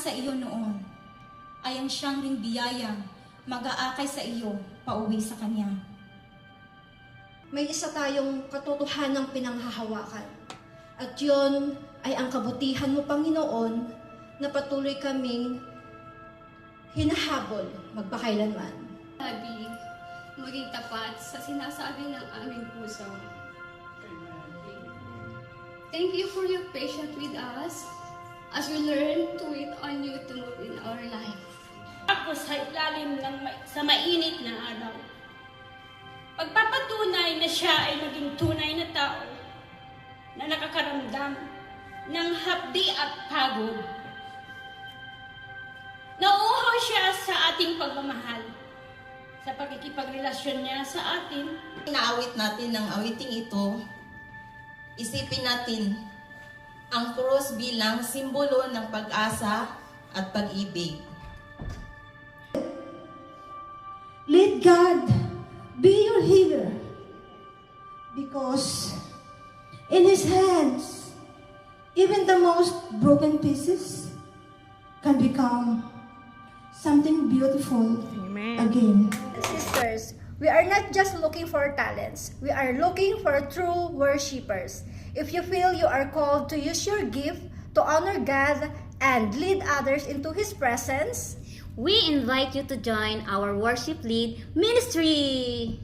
sa iyo noon ay ang siyang ring biyayang mag-aakay sa iyo pauwi sa Kanya. May isa tayong katotohanang pinanghahawakan. At yon ay ang kabutihan mo, Panginoon, na patuloy kaming hinahabol magpakailanman. Sabi, maging tapat sa sinasabi ng aming puso. Thank you for your patience with us as we learn to wait on you to move in our life. Ako sa ilalim sa mainit na araw. Pagpapatunay na siya ay maging tunay na tao na nakakaramdam ng hapdi at pagod. Nauuhaw siya sa ating pagmamahal, sa pagkikipagrelasyon niya sa atin. Inaawit natin ng awiting ito, isipin natin ang krus bilang simbolo ng pag-asa at pag-ibig. Let God be your healer, because in His hands, even the most broken pieces can become something beautiful again. Sisters, we are not just looking for talents. We are looking for true worshipers. If you feel you are called to use your gift to honor God and lead others into His presence, we invite you to join our worship lead ministry.